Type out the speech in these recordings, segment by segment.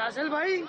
Russell भाई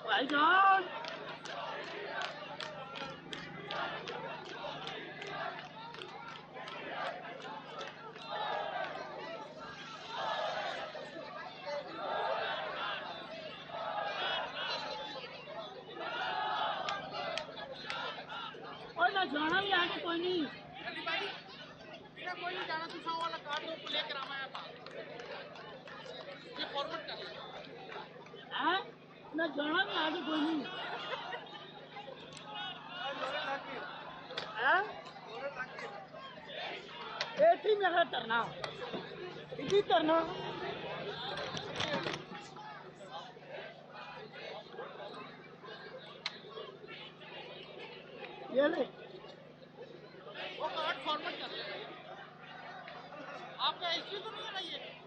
भाईजान और मैं जाना भी आगे कोई नहीं भाई बिना कोई नहीं जाना दूसरा वाला कार्ड वो लेकर आया था ये फॉरवर्ड कर है मैं जाना भी आगे कोई नहीं है एक ही मेरा तरना इसी तरना ये ले वो कार्ड फॉरवर्ड कर ले आपका हिस्ट्री तो नहीं है ना ये